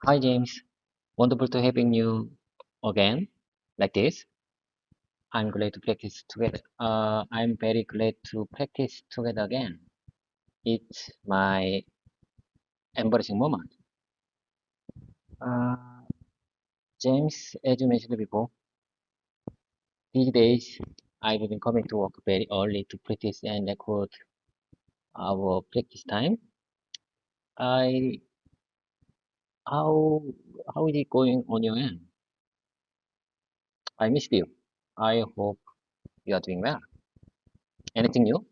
Hi James, wonderful to having you again like this. I'm glad to practice together. I'm very glad to practice together again. It's my embarrassing moment. Uh, James, as you mentioned before, these days I've been coming to work very early to practice and record our practice time. I how how is it going on your end? I missed you. I hope you are doing well. Anything new?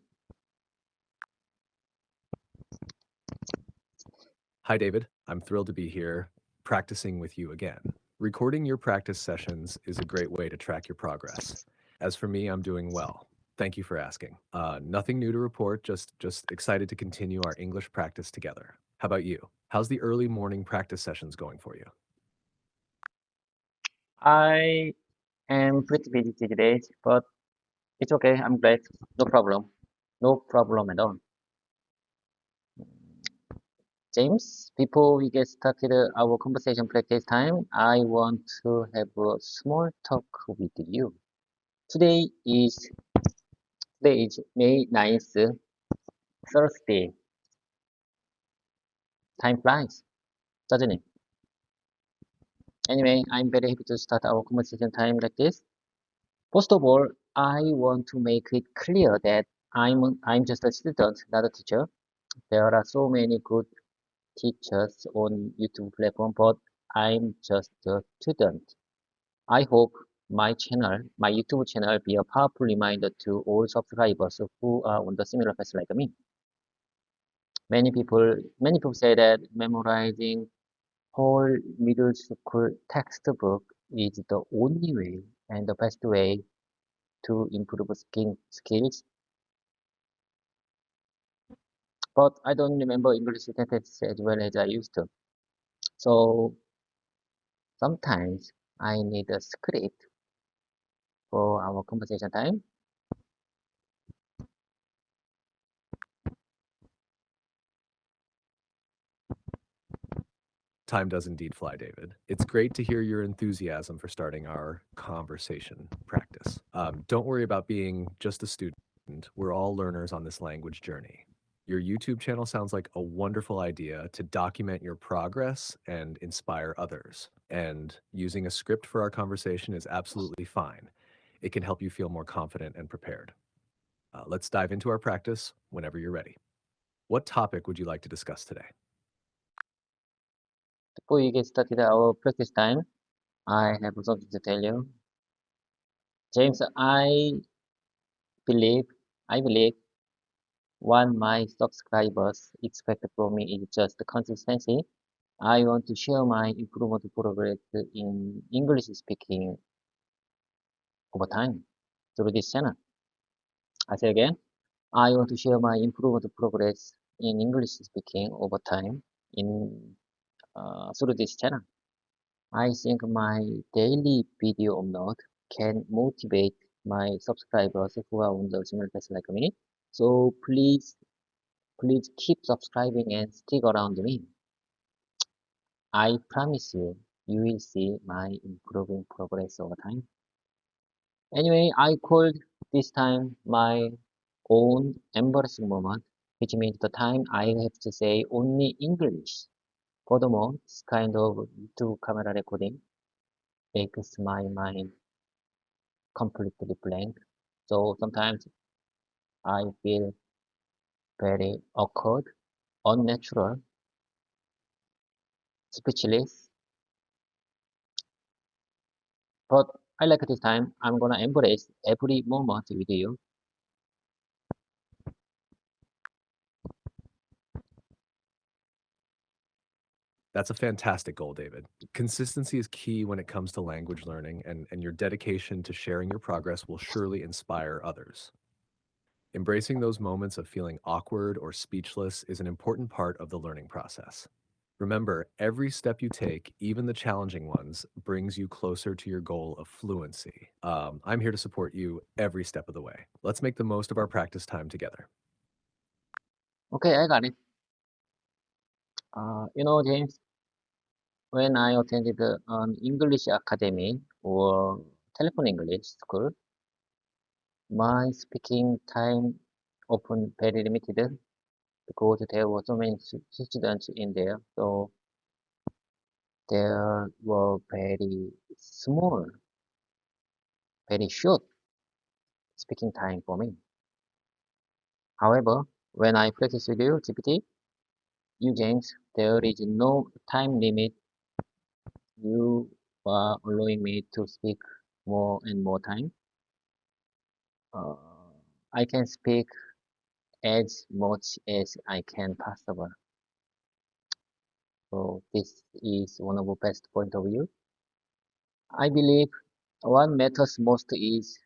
Hi, David. I'm thrilled to be here practicing with you again. Recording your practice sessions is a great way to track your progress. As for me, I'm doing well. Thank you for asking. Nothing new to report, just excited to continue our English practice together. How about you? How's the early morning practice sessions going for you? I am pretty busy these days, but it's okay. I'm glad. No problem. No problem at all. James, before we get started our conversation practice time, I want to have a small talk with you. Today is today is May 9th, Thursday. Time flies, doesn't it? Anyway, I'm very happy to start our conversation time like this. First of all, I want to make it clear that I'm just a student, not a teacher. There are so many good teachers on YouTube platform, but I'm just a student. I hope my YouTube channel, be a powerful reminder to all subscribers who are on the similar path like me. Many people say that memorizing whole middle school textbook is the only way and the best way to improve skills. But I don't remember English sentences as well as I used to. So sometimes I need a script for our conversation time. Time does indeed fly, David. It's great to hear your enthusiasm for starting our conversation practice. Don't worry about being just a student. We're all learners on this language journey. Your YouTube channel sounds like a wonderful idea to document your progress and inspire others. And using a script for our conversation is absolutely fine. It can help you feel more confident and prepared. Let's dive into our practice whenever you're ready. What topic would you like to discuss today? Before we get started our practice time, I have something to tell you. James, believe, I believe what my subscribers expect from me is just consistency. I want to share my improvement progress in English speaking over time through this channel. I say again, I want to share my improvement progress in English speaking over time in through this channel. I think my daily video upload can motivate my subscribers who are on the similar path like me. So please keep subscribing and stick around me. I promise you, you will see my improving progress over time. Anyway, I called this time my own embarrassing moment, which means the time I have to say only English. Furthermore, this kind of YouTube camera recording makes my mind completely blank. So sometimes I feel very awkward, unnatural, speechless. But I like this time. I'm gonna embrace every moment with you. That's a fantastic goal, David. Consistency is key when it comes to language learning, and your dedication to sharing your progress will surely inspire others. Embracing those moments of feeling awkward or speechless is an important part of the learning process. Remember, every step you take, even the challenging ones, brings you closer to your goal of fluency. I'm here to support you every step of the way. Let's make the most of our practice time together. Okay, I got it. James, when I attended an English academy or telephone English school, my speaking time often very limited because there were so many students in there. So there were very small, very short speaking time for me. However, when I practice with you, GPT, you James, there is no time limit. You are allowing me to speak more and more time. Uh, I can speak as much as I can possible. So this is one of the best point of view. I believe what matters most is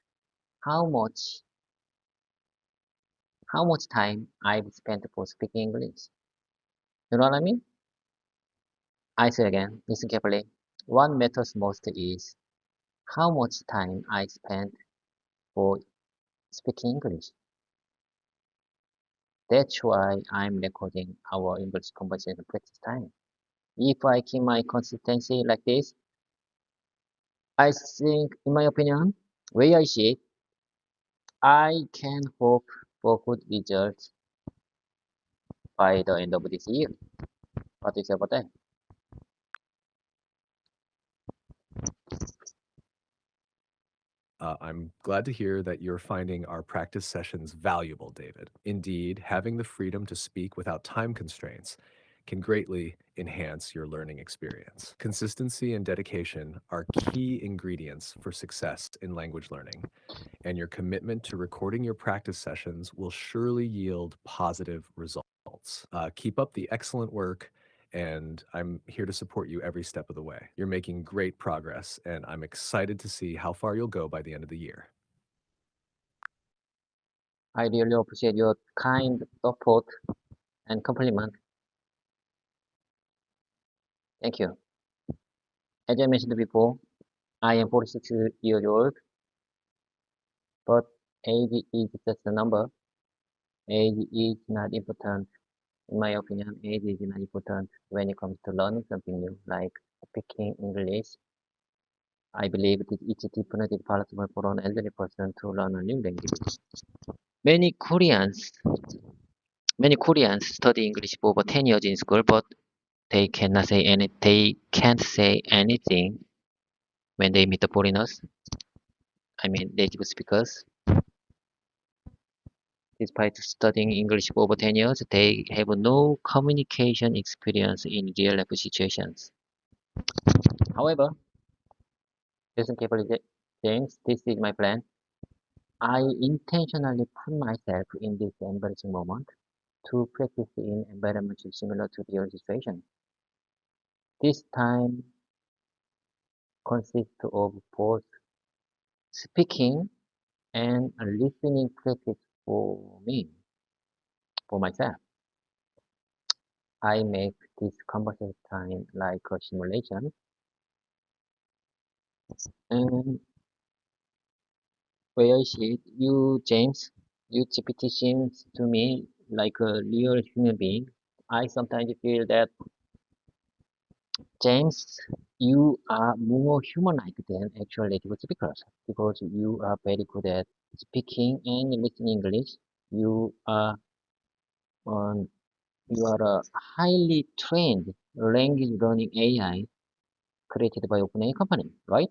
how much how much time I've spent for speaking English. You know what I mean? I say again, listen carefully. What matters most is how much time I spent for speaking English. That's why I'm recording our English conversation practice time. If I keep my consistency like this, I think, in my opinion, way I see it, I can hope for good results by the end of this year. What do you say about that? I'm glad to hear that you're finding our practice sessions valuable, David. Indeed, having the freedom to speak without time constraints can greatly enhance your learning experience. Consistency and dedication are key ingredients for success in language learning, and your commitment to recording your practice sessions will surely yield positive results. Keep up the excellent work, and I'm here to support you every step of the way. You're making great progress, and I'm excited to see how far you'll go by the end of the year. I really appreciate your kind support and compliment. Thank you. As I mentioned before, I am 46 years old, but age is just a number. Age is not important. In my opinion, age is not important when it comes to learning something new, like speaking English. I believe it is definitely possible for an elderly person to learn a new language. Many Koreans, many Koreans study English for over 10 years in school, but they can't say anything when they meet the foreigners. I mean, native speakers. Despite studying English for over 10 years, they have no communication experience in real life situations. However, listen carefully, James, this is my plan. I intentionally put myself in this embarrassing moment to practice in environments similar to real situation. This time consists of both speaking and listening practice for me, for myself. I make this conversation time like a simulation, and where I see it, you, James, you GPT seems to me like a real human being. I sometimes feel that, James, you are more human-like than actual native speakers because you are very good at speaking and listening English. You are um, you are a highly trained language learning AI created by OpenAI company, right?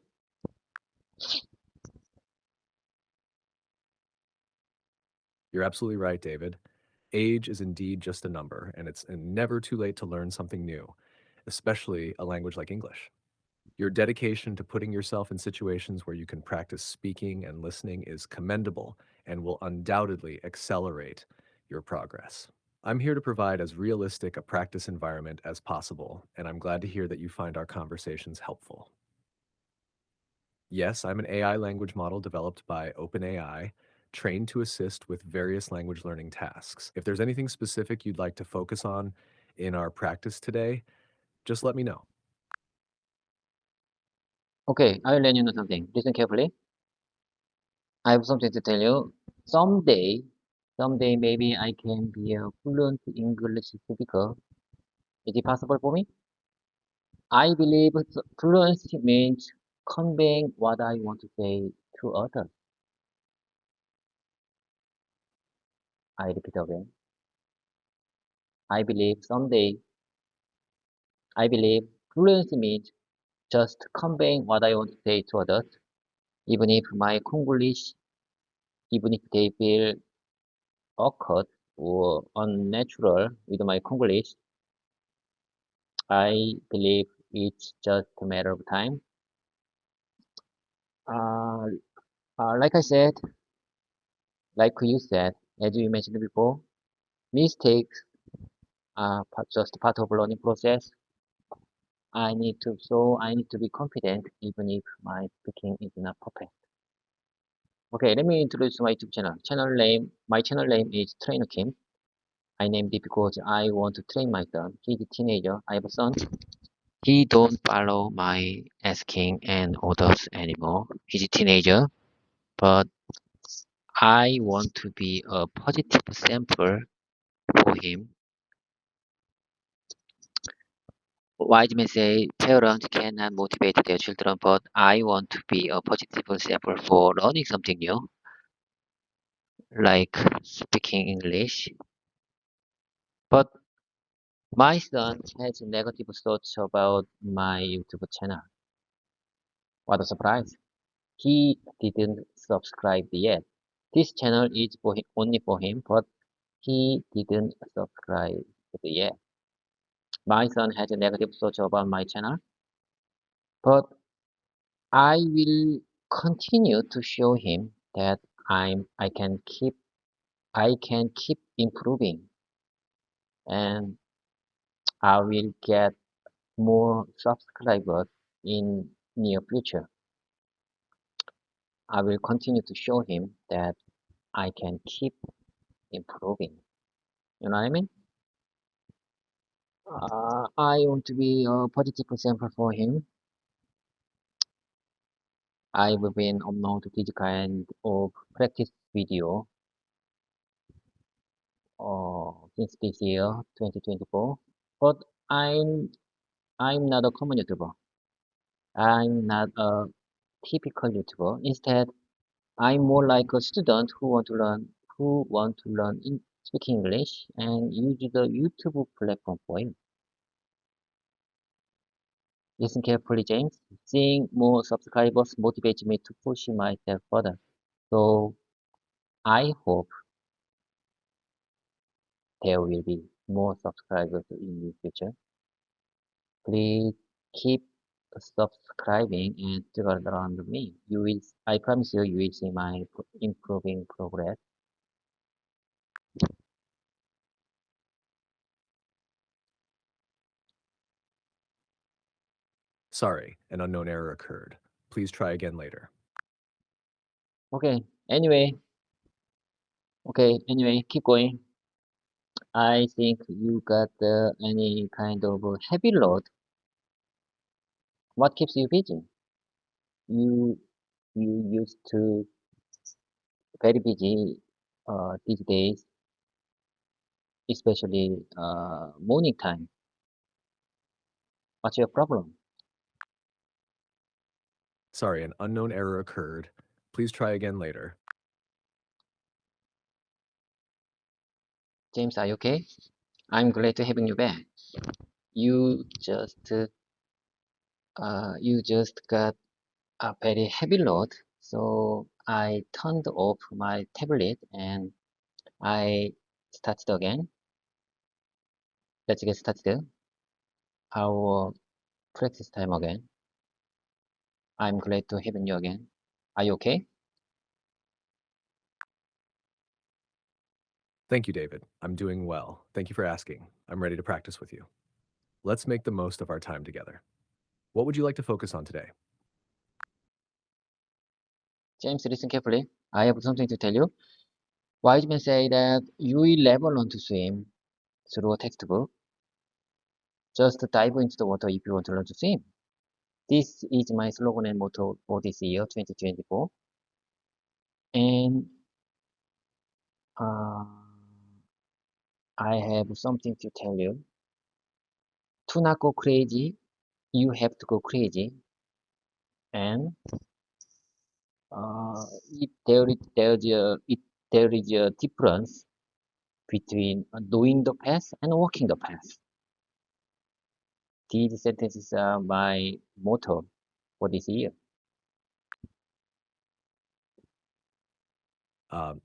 You're absolutely right, David. Age is indeed just a number, and it's never too late to learn something new, especially a language like English. Your dedication to putting yourself in situations where you can practice speaking and listening is commendable and will undoubtedly accelerate your progress. I'm here to provide as realistic a practice environment as possible, and I'm glad to hear that you find our conversations helpful. Yes, I'm an AI language model developed by OpenAI, trained to assist with various language learning tasks. If there's anything specific you'd like to focus on in our practice today, just let me know. Okay, I'll let you know something. Listen carefully. I have something to tell you. Someday, someday maybe I can be a fluent English speaker. Is it possible for me? I believe fluency means conveying what I want to say to others. I repeat again. I believe someday, I believe fluency means just conveying what I want to say to others, even if my Konglish, even if they feel awkward or unnatural with my Konglish. I believe it's just a matter of time. Uh, like I said, like you said, as you mentioned before, mistakes are just part of learning process. I need to be confident even if my speaking is not perfect. Okay, let me introduce my YouTube channel. My channel name is Trainer Kim. I named it because I want to train my son. He's a teenager. I have a son. He don't follow my asking and orders anymore. He's a teenager, but I want to be a positive sample for him. Wise men say parents cannot motivate their children, but I want to be a positive sample for learning something new, like speaking English. But my son has negative thoughts about my YouTube channel. What a surprise! He didn't subscribe yet. This channel is for him, only for him, but he didn't subscribe yet. My son has a negative thoughts about my channel, but I will continue to show him that I can keep improving, and I will get more subscribers in near future. I will continue to show him that I can keep improving. You know what I mean? I want to be a positive example for him. I've been uploading this kind of practice video since this year, 2024. But I'm not a common YouTuber. I'm not a typical YouTuber. Instead, I'm more like a student who want to learn speak English and use the YouTube platform for it. Listen carefully, James. Seeing more subscribers motivates me to push myself further. So I hope there will be more subscribers in the future. Please keep subscribing and stick around me. I promise you, you will see my improving progress. Sorry, an unknown error occurred. Please try again later. Okay. Anyway, keep going. I think you got any kind of heavy load. What keeps you busy? You you used to very busy these days, especially morning time. What's your problem? Sorry, an unknown error occurred. Please try again later. James, are you okay? I'm glad to having you back. You just you just got a very heavy load, so I turned off my tablet and I started again. Let's get started. Our practice time again. I'm glad to having you again. Are you okay? Thank you, David. I'm doing well. Thank you for asking. I'm ready to practice with you. Let's make the most of our time together. What would you like to focus on today? James, listen carefully. I have something to tell you. Wise men say that you will never learn to swim through a textbook. Just dive into the water if you want to learn to swim. This is my slogan and motto for this year, 2024. And uh, I have something to tell you. Do not go crazy you have to go crazy, and there is a difference between knowing the path and walking the path. These sentences are my motto for this year.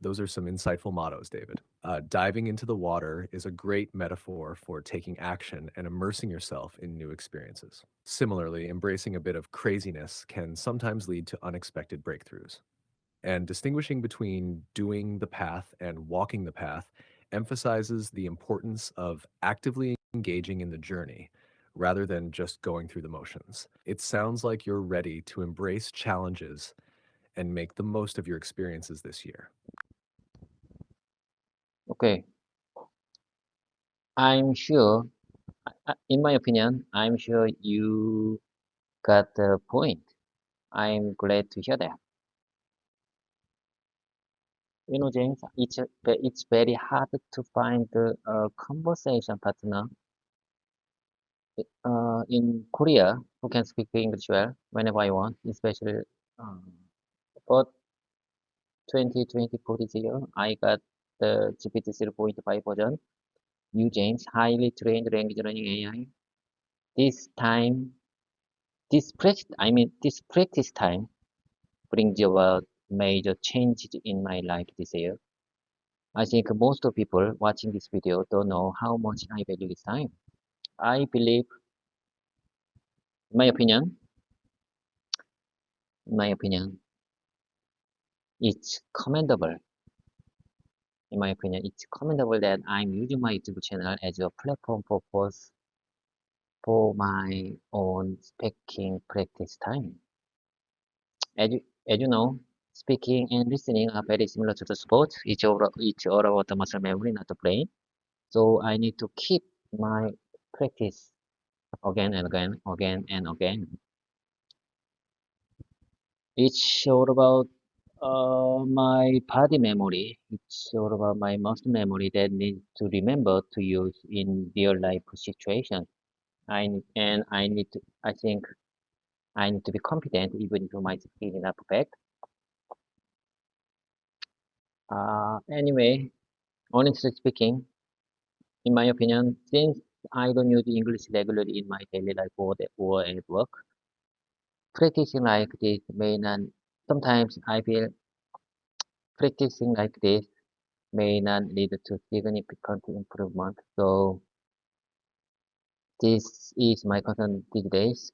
Those are some insightful mottos, David. Diving into the water is a great metaphor for taking action and immersing yourself in new experiences. Similarly, embracing a bit of craziness can sometimes lead to unexpected breakthroughs. And distinguishing between doing the path and walking the path emphasizes the importance of actively engaging in the journey rather than just going through the motions. It sounds like you're ready to embrace challenges and make the most of your experiences this year. Okay, I'm sure, in my opinion, I'm sure you got the point. I'm glad to hear that. You know, James, it's very hard to find a conversation partner in Korea who can speak English well whenever I want, especially um, for 2024 this year. I got the GPT 0.5 version. You, James, highly trained language learning AI. This time, this practice time brings about major changes in my life this year. I think most of people watching this video don't know how much I value this time. I believe, in my opinion, in my opinion, it's commendable. In my opinion, it's commendable that I'm using my YouTube channel as a platform purpose for my own speaking practice time. As you know, speaking and listening are very similar to the sport. It's all about the muscle memory, not the brain. So I need to keep my practice again and again, again and again. It's all about my body memory. It's all about my muscle memory that needs to remember to use in real life situation. I need to. I think I need to be confident even if my speed is not perfect. Anyway, honestly speaking, in my opinion, since I don't use English regularly in my daily life or at work, practicing like this may not. Sometimes I feel practicing like this may not lead to significant improvement. So this is my concern these days.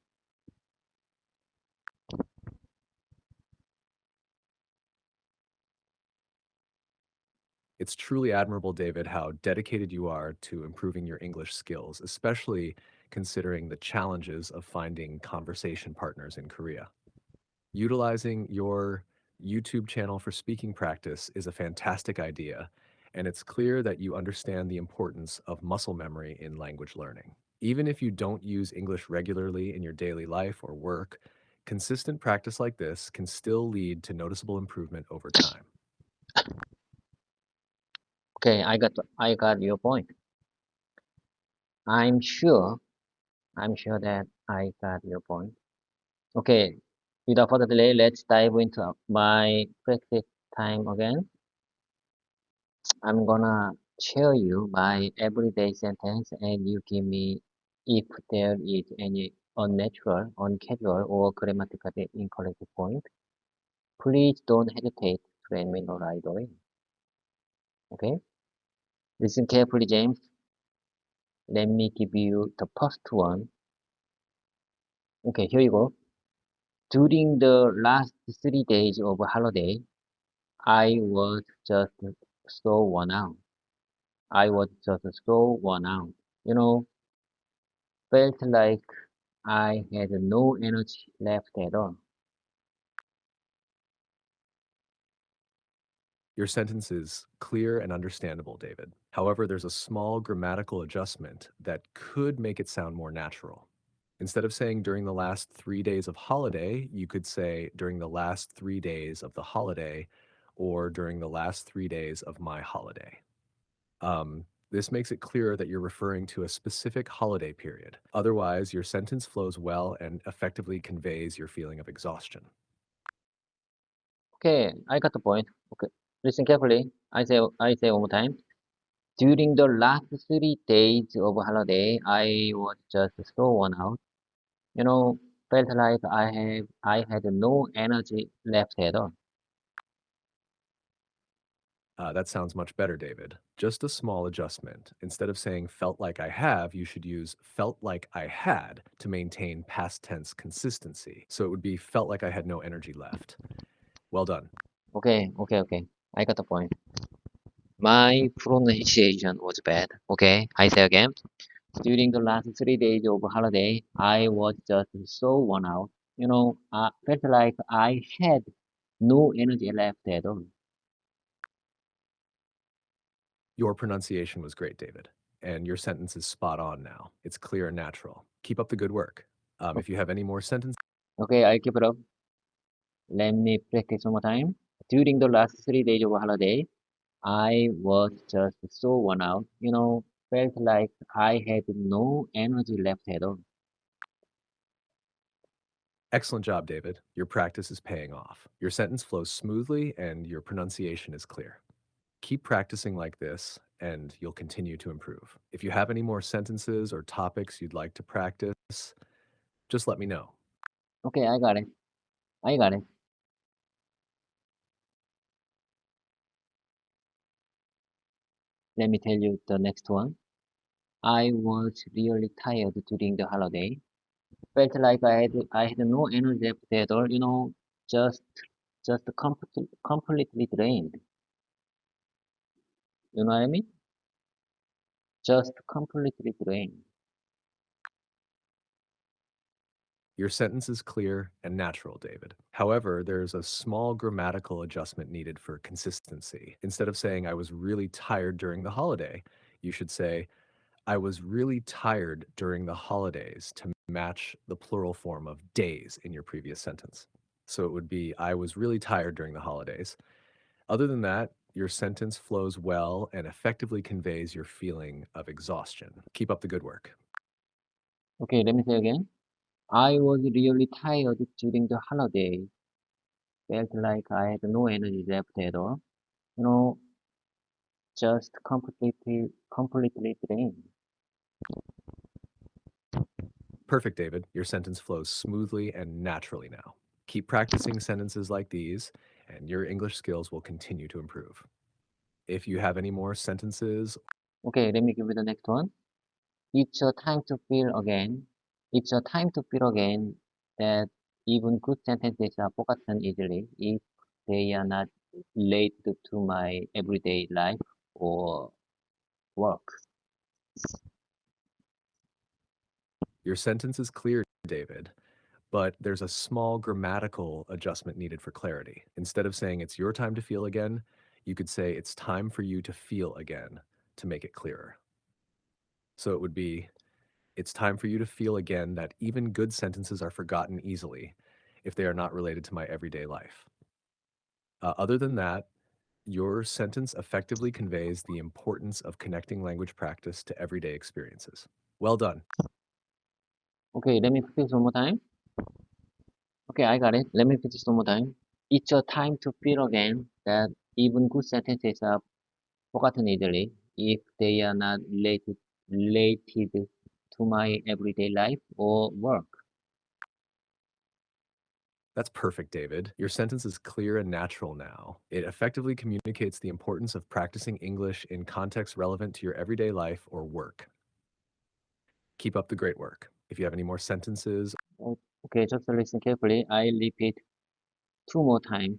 It's truly admirable, David, how dedicated you are to improving your English skills, especially considering the challenges of finding conversation partners in Korea. Utilizing your YouTube channel for speaking practice is a fantastic idea, and it's clear that you understand the importance of muscle memory in language learning. Even if you don't use English regularly in your daily life or work, consistent practice like this can still lead to noticeable improvement over time. Okay, I got your point. I'm sure I'm sure that I got your point. Okay, without further delay, let's dive into my practice time again. I'm gonna share you my everyday sentence and you give me if there is any unnatural, uncasual, or grammatically incorrect point. Please don't hesitate to let me know right away. Okay? Listen carefully, James. Let me give you the first one. Okay, here you go. During the last 3 days of holiday, I was just so worn out. I was just so worn out. You know, felt like I had no energy left at all. Your sentence is clear and understandable, David. However, there's a small grammatical adjustment that could make it sound more natural. Instead of saying during the last 3 days of holiday, you could say during the last 3 days of the holiday or during the last 3 days of my holiday. This makes it clearer that you're referring to a specific holiday period. Otherwise, your sentence flows well and effectively conveys your feeling of exhaustion. Okay, I got the point. Okay, listen carefully. I say one more time. During the last 3 days of holiday, I was just so worn out. You know, felt like I had no energy left at all. That sounds much better, David. Just a small adjustment. Instead of saying felt like I have, you should use felt like I had to maintain past tense consistency. So it would be felt like I had no energy left. Well done. Okay. I got the point. My pronunciation was bad. Okay, I say again. During the last 3 days of holiday, I was just so worn out. I felt like I had no energy left at all. Your pronunciation was great, David. And your sentence is spot on now. It's clear and natural. Keep up the good work. If you have any more sentences, Okay, I keep it up. Let me practice one more time. During the last 3 days of holiday, I was just so worn out. Felt like I had no energy left at all. excellent job, David. Your practice is paying off. Your sentence flows smoothly and your pronunciation is clear. Keep practicing like this, and you'll continue to improve. If you have any more sentences or topics you'd like to practice, just let me know. Okay, I got it. I got it. Let me tell you the next one. I was really tired during the holiday. Felt like I had no energy left at all. Just completely drained. You know what I mean? Just completely drained. Your sentence is clear and natural, David. However, there's a small grammatical adjustment needed for consistency. Instead of saying, I was really tired during the holiday, you should say, I was really tired during the holidays to match the plural form of days in your previous sentence. So it would be, I was really tired during the holidays. Other than that, your sentence flows well and effectively conveys your feeling of exhaustion. Keep up the good work. Okay, let me say again. I was really tired during the holiday. Felt like I had no energy left at all. You know, just completely drained. Perfect, David. Your sentence flows smoothly and naturally now. Keep practicing sentences like these, and your English skills will continue to improve. If you have any more sentences, Okay, let me give you the next one. It's your time to feel again. It's your time to feel again that even good sentences are forgotten easily if they are not related to my everyday life or work. your sentence is clear, David, but there's a small grammatical adjustment needed for clarity. Instead of saying it's your time to feel again, you could say it's time for you to feel again to make it clearer. So it would be, it's time for you to feel again that even good sentences are forgotten easily if they are not related to my everyday life. Other than that, your sentence effectively conveys the importance of connecting language practice to everyday experiences. Well done. Okay, let me fix one more time. Okay, I got it. Let me fix one more time. It's your time to feel again that even good sentences are forgotten easily if they are not related to my everyday life or work. That's perfect, David. Your sentence is clear and natural now. It effectively communicates the importance of practicing English in context relevant to your everyday life or work. Keep up the great work. If you have any more sentences, Okay, just listen carefully. I repeat two more times.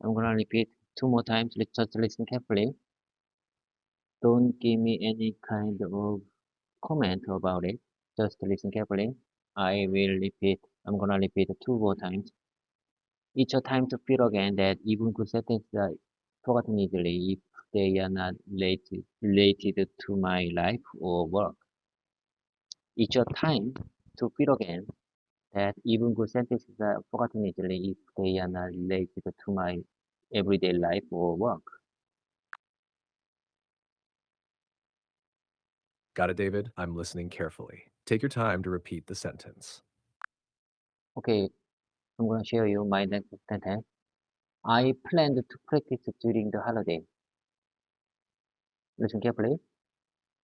I'm gonna repeat two more times. Just listen carefully. Don't give me any kind of comment about it. Just listen carefully. I will repeat. I'm gonna repeat two more times. It's your time to feel again that even good sentences are forgotten easily if they are not related to my life or work. It's your time to feel again that even good sentences are forgotten easily if they are not related to my everyday life or work. Got it, David? I'm listening carefully. Take your time to repeat the sentence. Okay, I'm gonna share you my next sentence. I planned to practice during the holiday. Listen carefully.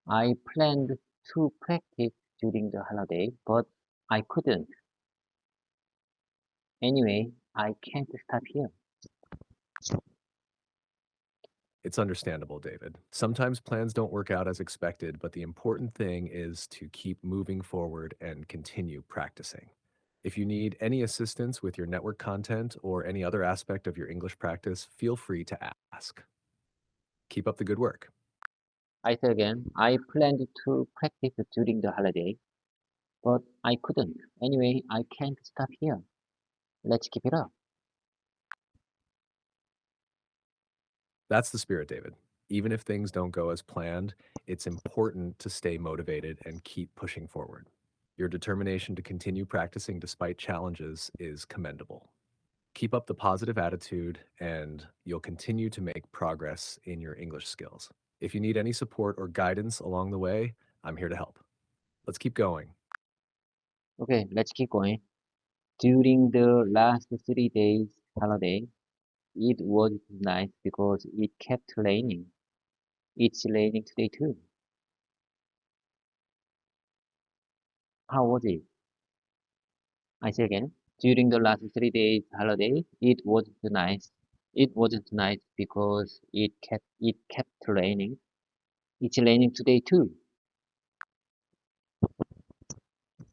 I planned to practice during the holiday, but I couldn't. Anyway, I can't stop here. It's understandable, David. Sometimes plans don't work out as expected, but the important thing is to keep moving forward and continue practicing. If you need any assistance with your network content or any other aspect of your English practice, feel free to ask. Keep up the good work. I say again, I planned to practice during the holiday, but I couldn't. Anyway, I can't stop here. Let's keep it up. That's the spirit, David. Even if things don't go as planned, it's important to stay motivated and keep pushing forward. Your determination to continue practicing despite challenges is commendable. Keep up the positive attitude, and you'll continue to make progress in your English skills. If you need any support or guidance along the way, I'm here to help. Let's keep going. Okay, let's keep going. During the last 3 days holiday, it was nice because it kept raining. It's raining today too. How was it? I say again. During the last 3 days holiday, it wasn't nice. It wasn't nice because it kept raining. It's raining today too.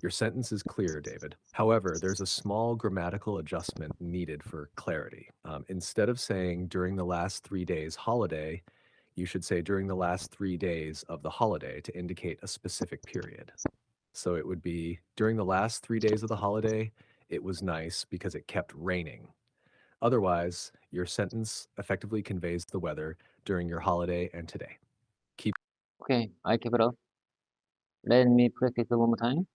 Your sentence is clear, David. However, there's a small grammatical adjustment needed for clarity. Instead of saying during the last 3 days holiday, you should say during the last 3 days of the holiday to indicate a specific period. So it would be during the last 3 days of the holiday, it was nice because it kept raining. Otherwise, your sentence effectively conveys the weather during your holiday and today. Okay, I keep it up. Let me practice one more time.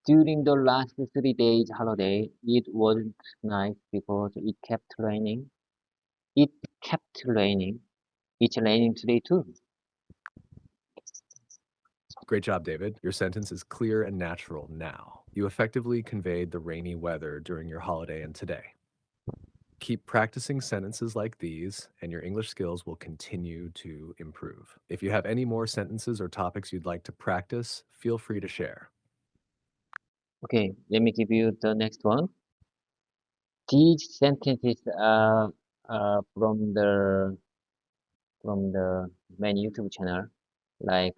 During the last 3 days holiday, it wasn't nice because it kept raining. It kept raining. It's raining today too. Great job, David. Your sentence is clear and natural now. You effectively conveyed the rainy weather during your holiday and today. Keep practicing sentences like these, and your English skills will continue to improve. If you have any more sentences or topics you'd like to practice, feel free to share. Okay, let me give you the next one. These sentences are from the main YouTube channel, like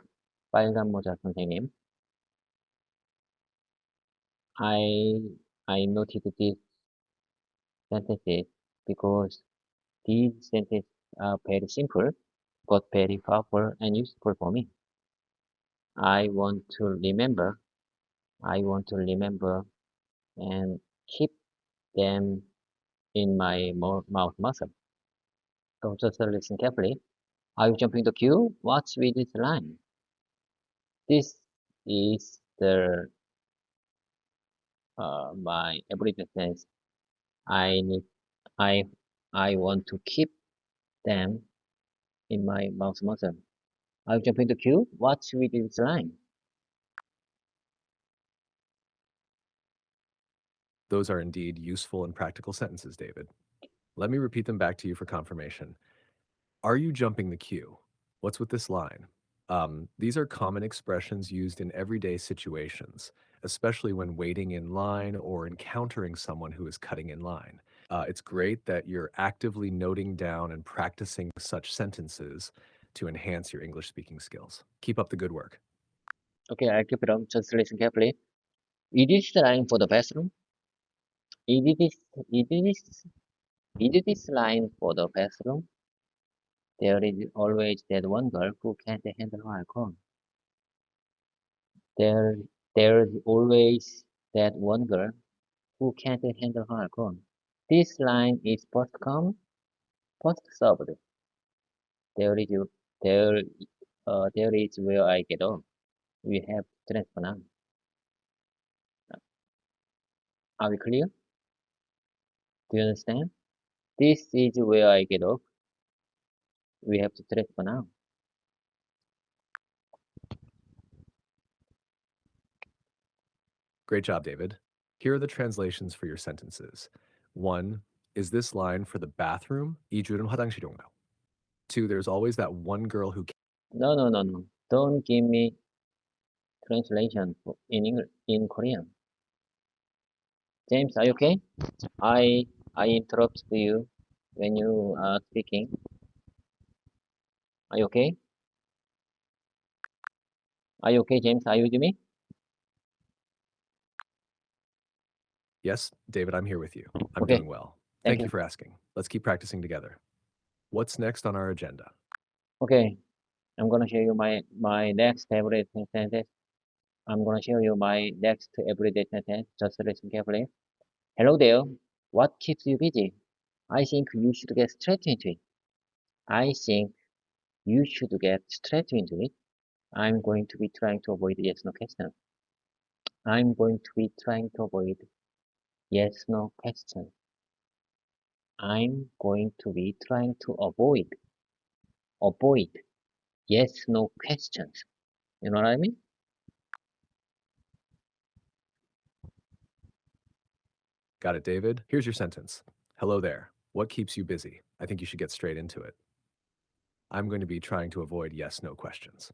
빨간 모자 선생님. I I noted these sentences because these sentences are very simple but very powerful and useful for me. I want to remember. I want to remember and keep them in my mouth muscle. So just listen carefully. Are you jumping the queue? What's with this line? This is the my everyday sense. I need I I want to keep them in my mouth muscle. Are you jumping the queue? What's with this line? Those are indeed useful and practical sentences, David. Let me repeat them back to you for confirmation. Are you jumping the queue? What's with this line? These are common expressions used in everyday situations, especially when waiting in line or encountering someone who is cutting in line. It's great that you're actively noting down and practicing such sentences to enhance your English speaking skills. Keep up the good work. Okay, I'll keep it up. Just listen carefully. Is this the line for the bathroom? Is this is this is this line for the bathroom? There is always that one girl who can't handle her alcohol. There there's always that one girl who can't handle her alcohol. This line is first come, first served. There is there there is where I get off. We have to transfer now. Are we clear? Do you understand? This is where I get off. We have to transfer now. Great job, David. Here are the translations for your sentences. 1. Is this line for the bathroom? 이 줄은 화장실인가요? 2. There's always that one girl who No, no, no, no. Don't give me translation in English, in Korean. James, are you okay? I interrupt you when you are speaking. Are you okay? Are you okay, James? Are you with me? Yes, David, I'm here with you. I'm Okay, doing well. thank Thank you you. for asking. Let's keep practicing together. What's next on our agenda? Okay, I'm gonna show you my next everyday sentence. I'm gonna show you my next everyday sentence. Just listen carefully. Hello there. What keeps you busy? I think you should get straight into it. I think you should get straight into it. I'm going to be trying to avoid yes no question. I'm going to be trying to avoid yes no question. I'm going to be trying to avoid yes no questions. You know what I mean? Got it, David? Here's your sentence. Hello there. What keeps you busy? I think you should get straight into it. I'm going to be trying to avoid yes no questions.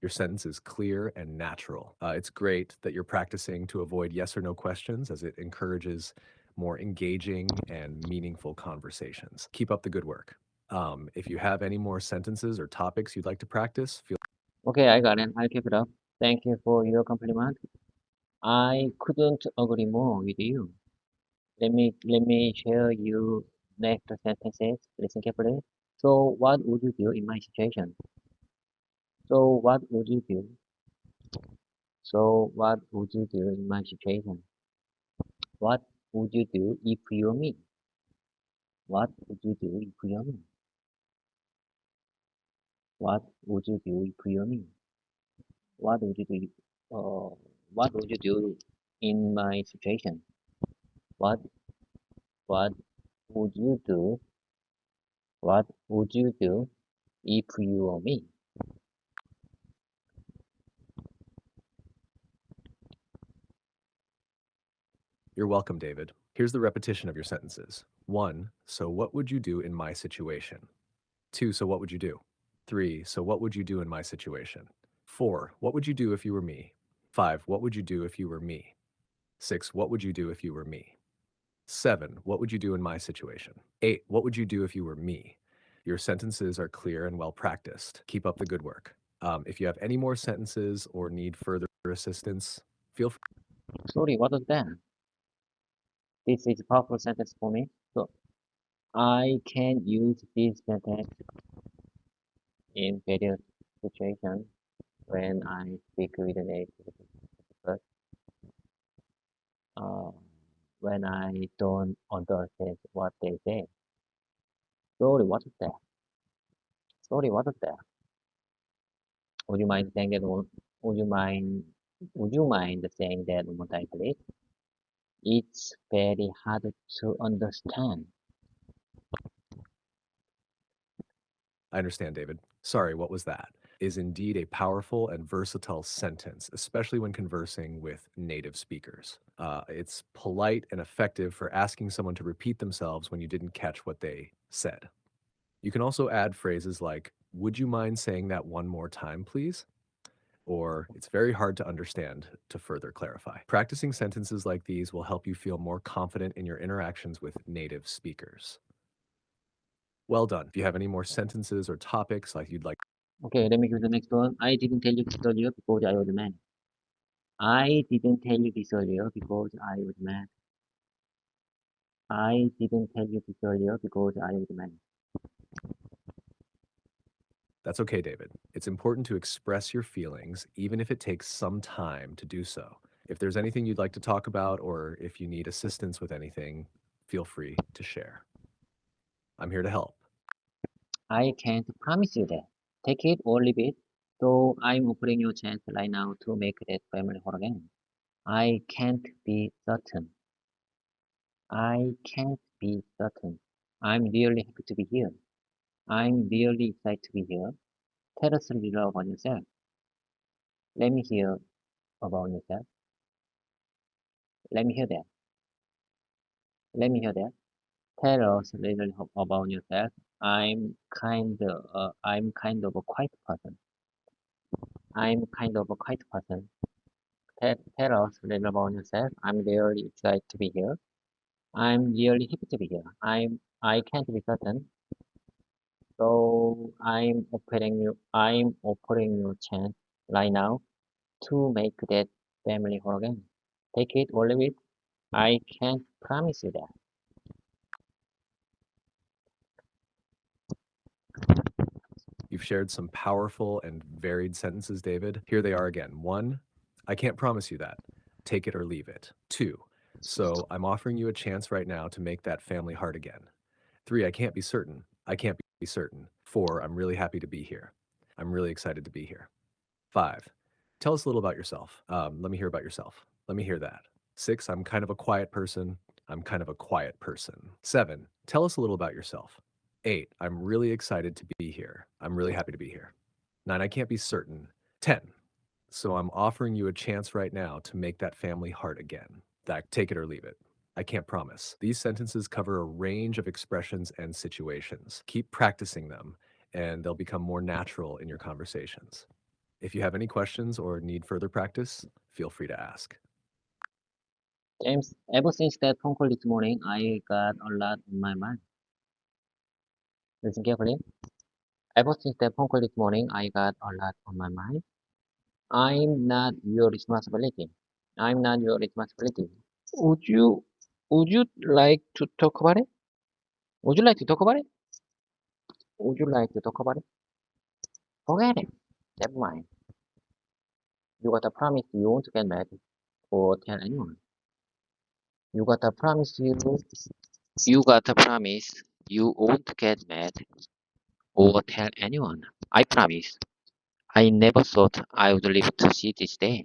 Your sentence is clear and natural. It's great that you're practicing to avoid yes or no questions as it encourages more engaging and meaningful conversations. Keep up the good work. If you have any more sentences or topics you'd like to practice, feel Okay, I got it. I'll keep it up. Thank you for your compliment. I couldn't agree more with you. Let me share you next sentences. Listen carefully. So what would you do in my situation? So what would you do? So what would you do in my situation? What would you do if you're me? What would you do if you're me? What would you do if you're me? What would you do? What would you do in my situation? What what would you do? What would you do if you were me? You're welcome, David. Here's the repetition of your sentences. 1. So what would you do in my situation? 2. So what would you do? 3. So what would you do in my situation? 4. What would you do if you were me? 5. What would you do if you were me? 6. What would you do if you were me? 7. What would you do in my situation? 8. What would you do if you were me? Your sentences are clear and well practiced. Keep up the good work. If you have any more sentences or need further assistance, feel free. Sorry, what was that? This is a powerful sentence for me. So I can use this sentence in various situations when I speak with a native speaker. Uh, when I don't understand what they say. Sorry, what is that? Sorry, what is that? Would you mind saying that one? Would you mind? Would you mind saying that one more time, please? It's very hard to understand. I understand, David. Sorry, what was that? Is indeed a powerful and versatile sentence, especially when conversing with native speakers. It's polite and effective for asking someone to repeat themselves when you didn't catch what they said. You can also add phrases like, would you mind saying that one more time, please? Or it's very hard to understand to further clarify. Practicing sentences like these will help you feel more confident in your interactions with native speakers. Well done. If you have any more sentences or topics like you'd like, Okay, let me give the next one. I didn't tell you this earlier because I was mad. I didn't tell you this earlier because I was mad. I didn't tell you this earlier because I was mad. that's okay, David. It's important to express your feelings, even if it takes some time to do so. If there's anything you'd like to talk about, or if you need assistance with anything, feel free to share. I'm here to help. I can't promise you that. Take it or leave it. So I'm offering you a chance right now to make that family whole again. I can't be certain. I can't be certain. I'm really happy to be here. I'm really excited to be here. Tell us a little about yourself. Let me hear about yourself. Let me hear that. Let me hear that. Tell us a little about yourself. I'm kind of a quiet person. I'm kind of a quiet person. Tell us a little about yourself. I'm really excited to be here. I'm really happy to be here. I can't be certain, so I'm offering you a chance right now to make that family whole again. Take it or leave it. I can't promise you that. You've shared some powerful and varied sentences, David. Here they are again. 1, I can't promise you that. Take it or leave it. 2, so I'm offering you a chance right now to make that family heart again. 3, I can't be certain. I can't be certain. 4, I'm really happy to be here. I'm really excited to be here. 5, tell us a little about yourself. Let me hear about yourself. Let me hear that. 6, I'm kind of a quiet person. I'm kind of a quiet person. 7, tell us a little about yourself. 8, I'm really excited to be here. I'm really happy to be here. 9, I can't be certain. 10, so I'm offering you a chance right now to make that family heart again. That take it or leave it. I can't promise. These sentences cover a range of expressions and situations. Keep practicing them, and they'll become more natural in your conversations. If you have any questions or need further practice, feel free to ask. James, ever since that phone call this morning, I got a lot on my mind. Listen carefully. Ever since that phone call this morning, I got a lot on my mind. I'm not your responsibility. I'm not your responsibility. Would you would you like to talk about it? Would you like to talk about it? Would you like to talk about it? Forget it. Never mind. You gotta promise you won't get mad or tell anyone. You gotta promise you gotta promise you won't get mad or tell anyone. I promise. I never thought I would live to see this day.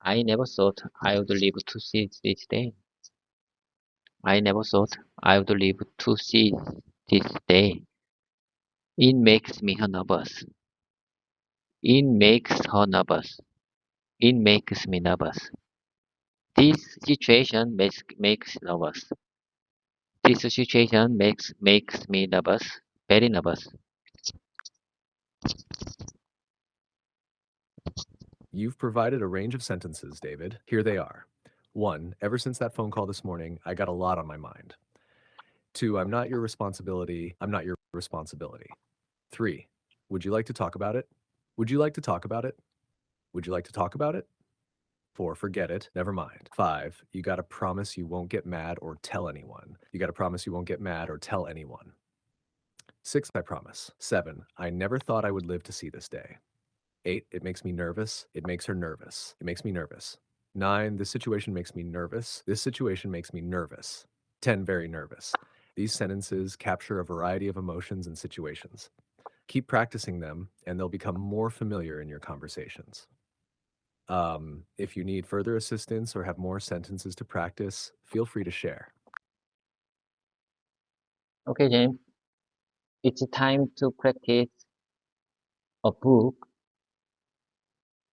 I never thought I would live to see this day. I never thought I would live to see this day. It makes me nervous. It makes her nervous. It makes me nervous. This situation makes nervous. This situation makes me nervous. Very nervous. You've provided a range of sentences, David. Here they are. 1, ever since that phone call this morning, I got a lot on my mind. 2, I'm not your responsibility. I'm not your responsibility. 3, would you like to talk about it? Would you like to talk about it? Would you like to talk about it? 4, forget it. Never mind. 5, you got to promise you won't get mad or tell anyone. You got to promise you won't get mad or tell anyone. 6, I promise. 7, I never thought I would live to see this day. 8, it makes me nervous. It makes her nervous. It makes me nervous. 9, this situation makes me nervous. This situation makes me nervous. 10, very nervous. These sentences capture a variety of emotions and situations. Keep practicing them, and they'll become more familiar in your conversations. If you need further assistance or have more sentences to practice, feel free to share. Okay, James. It's time to practice a book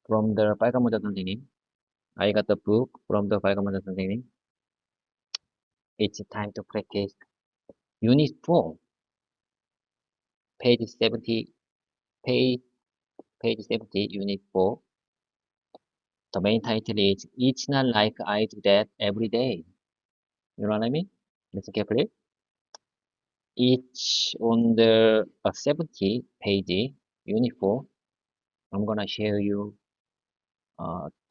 from the 빨간 모자 선생님. I got the book from the 빨간 모자 선생님. It's time to practice Unit 4, page 70, page 70, Unit 4. The main title is It's Not Like I Do That Every Day. You know what I mean? Listen carefully. It's on the 70 page, Unit 4. I'm gonna share you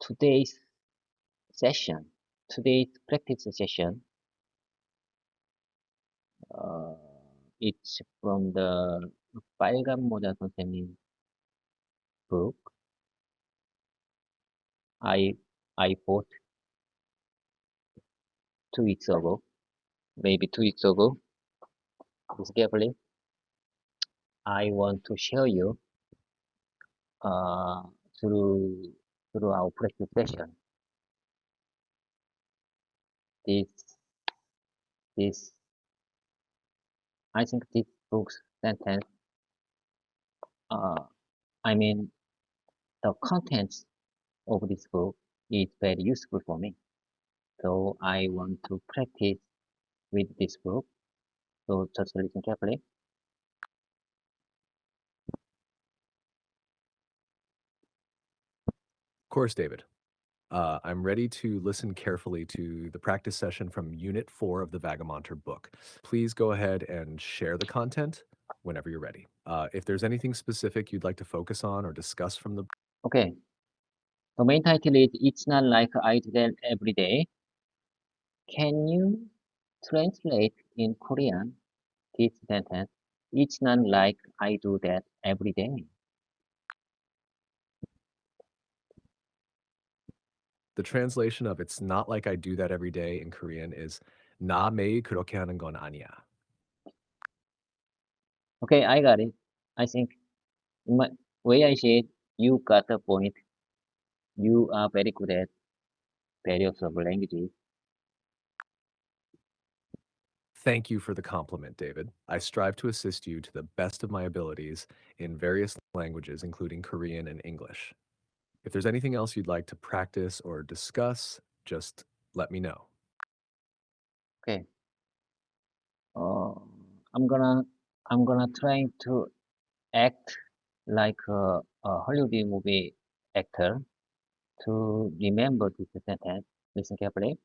today's session, today's practice session. Uh, it's from the 빨간 모자 선생님 book. I bought 2 weeks ago, maybe 2 weeks ago. Listen carefully. I want to share you uh, through our practice session. This I think this book's sentence. I mean the contents of this book is very useful for me. So I want to practice with this book. So just listen carefully. Of course, David. I'm ready to listen carefully to the practice session from Unit 4 of the Vagamonter book. Please go ahead and share the content whenever you're ready. If there's anything specific you'd like to focus on or discuss from the Okay. The main title is It's Not Like I Do That Every Day. Can you translate in Korean this sentence? It's not like I do that every day. the translation of "It's not like I do that every day" in Korean is "나 매일 그렇게 하는 건 아니야." Okay, I got it. I think in my way I said you got the point. You are very good at various of languages. Thank you for the compliment, David. I strive to assist you to the best of my abilities in various languages, including Korean and English. If there's anything else you'd like to practice or discuss, just let me know. Okay. Uh, I'm gonna I'm gonna try to act like a Hollywood movie actor to remember this sentence. Listen carefully.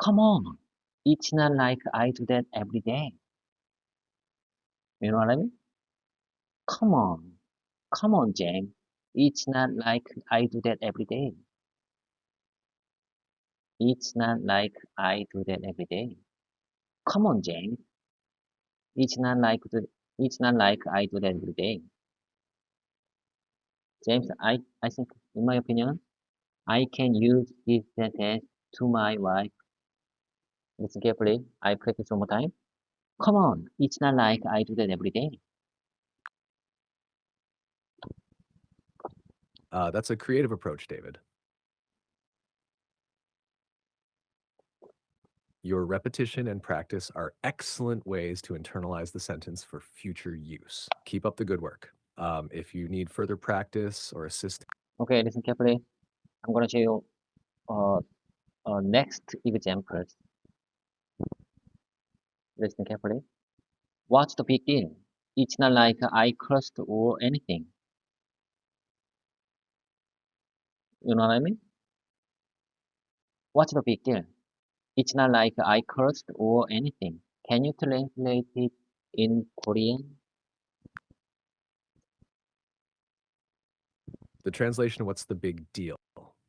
Come on, it's not like I do that every day. You know what I mean? Come on, come on, James. It's not like I do that every day. It's not like I do that every day. Come on, James. It's not like it's not like I do that every day. James, I think, in my opinion, I can use this sentence to my wife. Listen carefully. I practice one more time. Come on, it's not like I do that every day. That's a creative approach, David. Your repetition and practice are excellent ways to internalize the sentence for future use. Keep up the good work. If you need further practice or assistance, Okay, listen carefully. I'm gonna show you uh, next examples. Listen carefully. What's the big deal? It's not like I cursed or anything. You know what I mean? What's the big deal? It's not like I cursed or anything. Can you translate it in Korean? the translation, what's the big deal?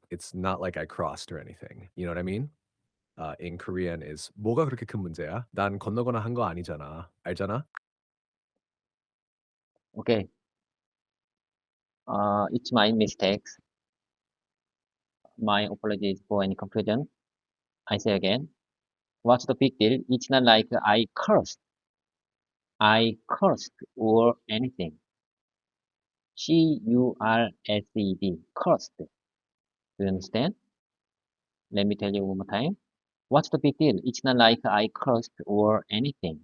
It's not like I crossed or anything. You know what I mean? In Korean is 뭐가 그렇게 큰 문제야? 난 건너거나 한 거 아니잖아. 알잖아? Okay, it's my mistakes. My apologies for any confusion. I say again, what's the big deal? It's not like I cursed or anything. C-U-R-S-E-D, cursed. Do you understand? Let me tell you one more time. What's the big deal? It's not like I cursed or anything.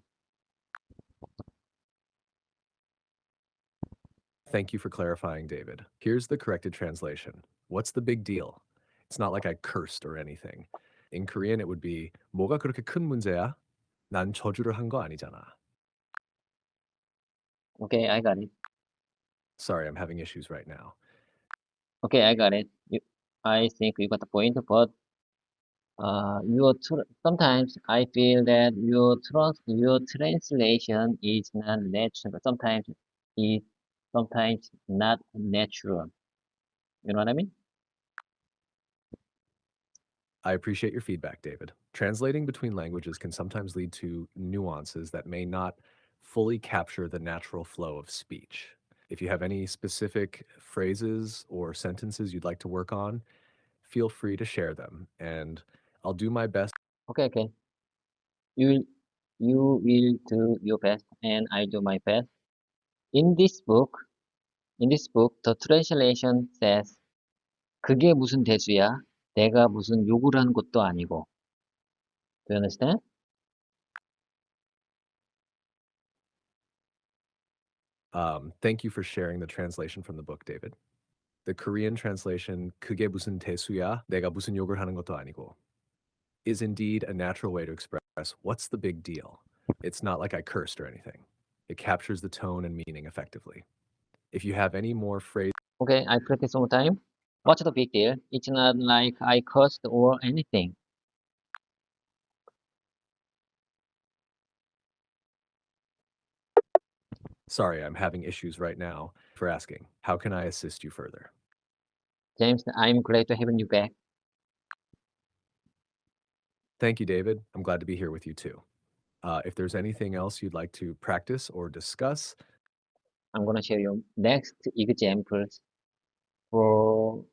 Thank you for clarifying, David. Here's the corrected translation. What's the big deal? It's not like I cursed or anything. In Korean, it would be 뭐가 그렇게 큰 문제야? 난 저주를 한 거 아니잖아. Okay, I got it. Sorry, I'm having issues right now. Okay, I got it. I think you got the point, but sometimes I feel that your translation is not natural. Sometimes not natural. You know what I mean? I appreciate your feedback, David. Translating between languages can sometimes lead to nuances that may not fully capture the natural flow of speech. If you have any specific phrases or sentences you'd like to work on, feel free to share them, and I'll do my best. Okay, okay. You you will do your best, and I do my best. In this book, the translation says, 그게 무슨 대수야? 내가 무슨 욕을 한 것도 아니고. Do you understand? Thank you for sharing the translation from the book, David. The Korean translation, 그게 무슨 대수야? 내가 무슨 욕을 하는 것도 아니고. is indeed a natural way to express what's the big deal. It's not like I cursed or anything. It captures the tone and meaning effectively. If you have any more phrases, Okay, I practice one more time. What's the big deal? It's not like I cursed or anything. sorry, I'm having issues right now for asking, how can I assist you further? James, I'm glad to have you back. Thank you, David. I'm glad to be here with you too. If there's anything else you'd like to practice or discuss, I'm gonna show you next examples for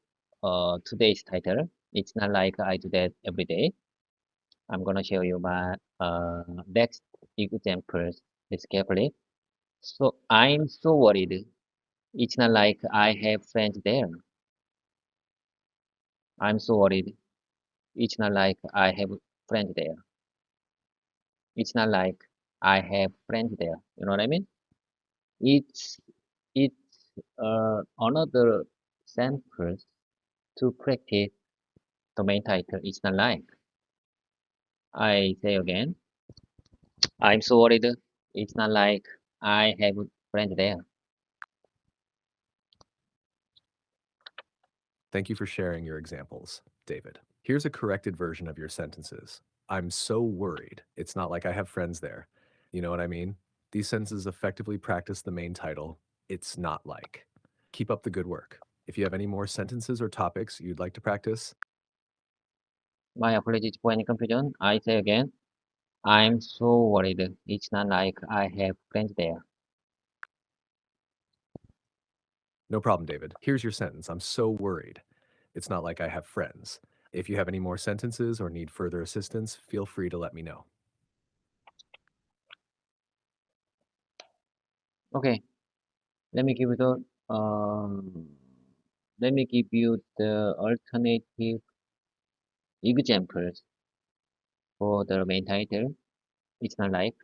today's title. It's not like I do that every day. I'm gonna show you my next examples. Listen carefully. So I'm so worried. It's not like I have friends there. I'm so worried. It's not like I have friends there. It's not like I have friends there. You know what I mean? It's it's another sample to practice the main title. It's not like. I say again. I'm so worried. It's not like I have friends there. thank you for sharing your examples, David. Here's a corrected version of your sentences. I'm so worried. It's not like I have friends there. You know what I mean? These sentences effectively practice the main title, it's not like. Keep up the good work. If you have any more sentences or topics you'd like to practice, My apologies for any confusion. I say again. I'm so worried. It's not like I have friends there. no problem, David. Here's your sentence. I'm so worried. It's not like I have friends. If you have any more sentences or need further assistance, feel free to let me know. Okay, let me give you the um, let me give you the alternative examples for the main title. It's not like.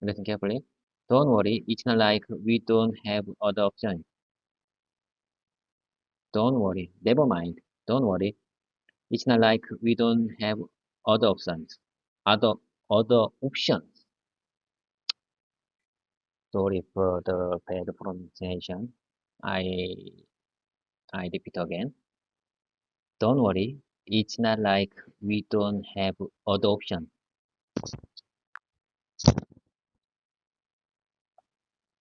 Listen carefully. Don't worry. It's not like we don't have other options. Don't worry. Never mind. Don't worry. It's not like we don't have other options. Other other options. Sorry for the bad pronunciation. I I repeat again. Don't worry. It's not like we don't have other options.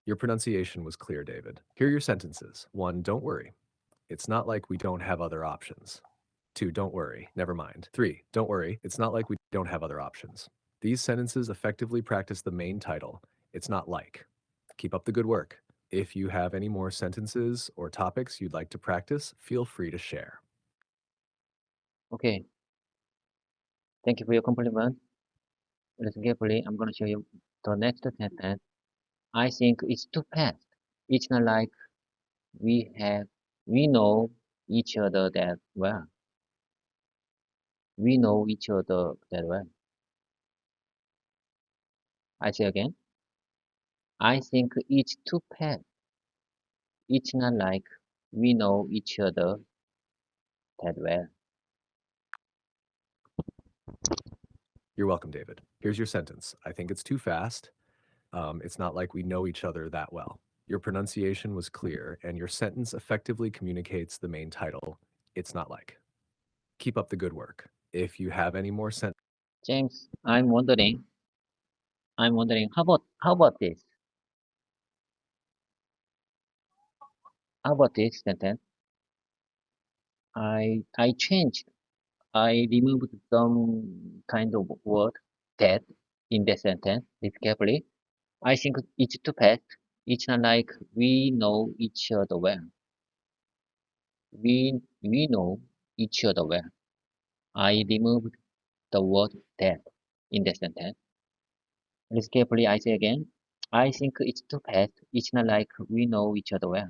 Your pronunciation was clear, David. Here are your sentences. 1, don't worry. It's not like we don't have other options. 2, don't worry. Never mind. 3, don't worry. It's not like we don't have other options. These sentences effectively practice the main title. It's not like. Keep up the good work. If you have any more sentences or topics you'd like to practice, feel free to share. Okay. Thank you for your compliment. Listen carefully. I'm gonna show you the next sentence. I think it's too fast. It's not like we have we know each other that well. We know each other that well. I say again. I think it's too fast. It's not like we know each other that well. You're welcome, David. Here's your sentence. I think it's too fast. It's not like we know each other that well. Your pronunciation was clear, and your sentence effectively communicates the main title. It's not like. Keep up the good work. If you have any more sentences, James, I'm wondering how about this? How about this sentence? I changed. I removed some kind of word that in that sentence. Listen carefully. I think it's too fast. It's not like we know each other well. We know each other well. I removed the word that in the sentence. Listen carefully, I say again. I think it's too fast. It's not like we know each other well.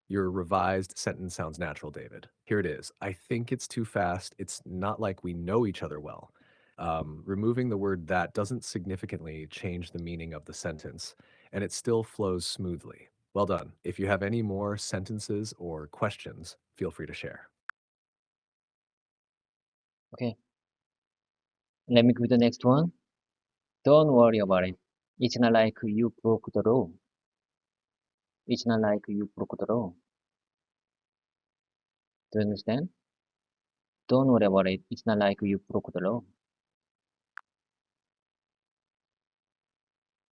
your revised sentence sounds natural, David. Here it is. I think it's too fast. It's not like we know each other well. Removing the word that doesn't significantly change the meaning of the sentence, and it still flows smoothly. Well done. If you have any more sentences or questions, feel free to share. Okay, let me give you the next one. Don't worry about it. It's not like you broke the law. It's not like you broke the law. Do you understand? Don't worry about it. It's not like you broke the law.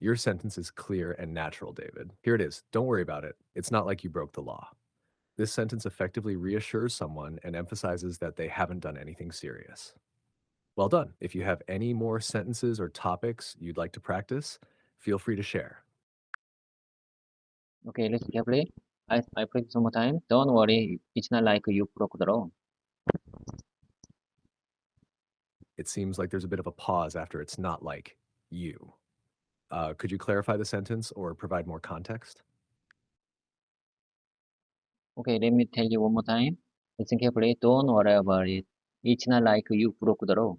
Your sentence is clear and natural, David. Here it is. Don't worry about it. It's not like you broke the law. This sentence effectively reassures someone and emphasizes that they haven't done anything serious. Well done. If you have any more sentences or topics you'd like to practice, feel free to share. Okay, listen carefully. I practice one more time. Don't worry. It's not like you broke the law. It seems like there's a bit of a pause after it's not like you. Could you clarify the sentence or provide more context? Okay, let me tell you one more time. Listen carefully. Don't worry about it. It's not like you broke the law.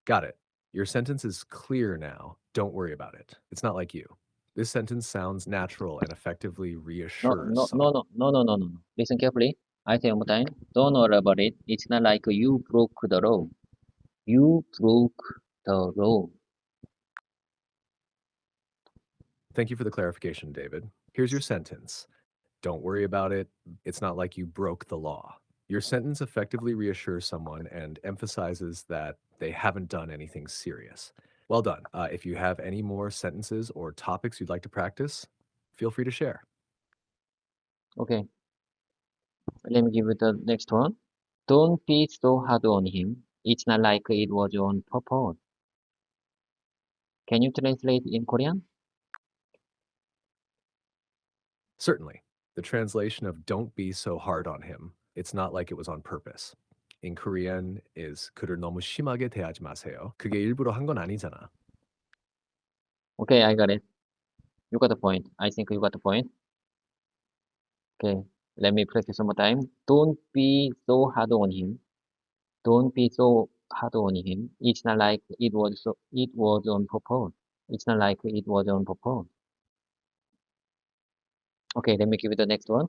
Got it. Your sentence is clear now. Don't worry about it. It's not like you. This sentence sounds natural and effectively No, reassures no, no, someone. no, no, no, no, no. No. Listen carefully. I say one more time. Don't worry about it. It's not like you broke the law. You broke the law. Thank you for the clarification, David. Here's your sentence. Don't worry about it. It's not like you broke the law. Your sentence effectively reassures someone and emphasizes that they haven't done anything serious. Well done. If you have any more sentences or topics you'd like to practice, feel free to share. Okay, let me give you the next one. Don't be so hard on him. It's not like it was on purpose. Can you translate in Korean? Certainly. The translation of don't be so hard on him. It's not like it was on purpose. In Korean is 그를 너무 심하게 대하지 마세요. 그게 일부러 한 건 아니잖아. Okay, I got it. You got the point. I think you got the point. Okay, let me practice one more time. Don't be so hard on him. Don't be so hard on him. It's not like it was on purpose. It's not like it was on purpose. Okay, let me give you the next one.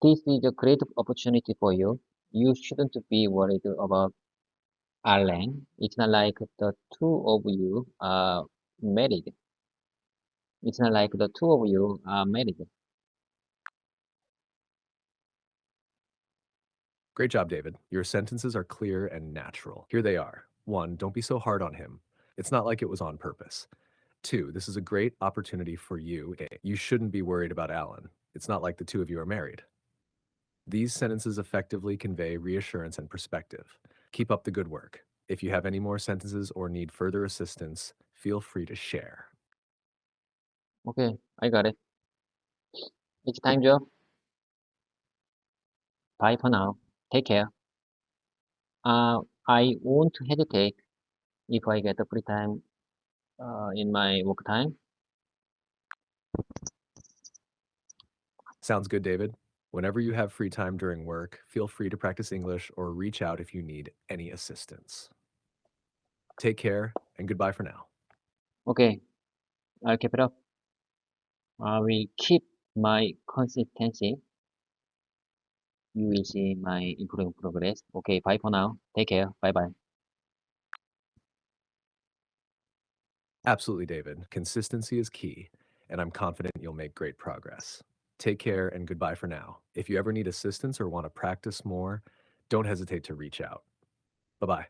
This is a great opportunity for you. You shouldn't be worried about Alan. It's not like the two of you are married. It's not like the two of you are married. Great job, David. Your sentences are clear and natural. Here they are. 1. Don't be so hard on him. It's not like it was on purpose. 2. This is a great opportunity for you. You shouldn't be worried about Alan. It's not like the two of you are married. These sentences effectively convey reassurance and perspective. Keep up the good work. If you have any more sentences or need further assistance, feel free to share. Okay, I got it. It's time, Joe. Bye for now. Take care. I won't hesitate if I get the free time in my work time. Sounds good, David. Whenever you have free time during work, feel free to practice English or reach out if you need any assistance. Take care and goodbye for now. Okay, I'll keep it up. I will keep my consistency. You will see my improving progress. Okay, bye for now. Take care. Bye bye. Absolutely, David. Consistency is key, and I'm confident you'll make great progress. Take care and goodbye for now. If you ever need assistance or want to practice more, don't hesitate to reach out. Bye bye.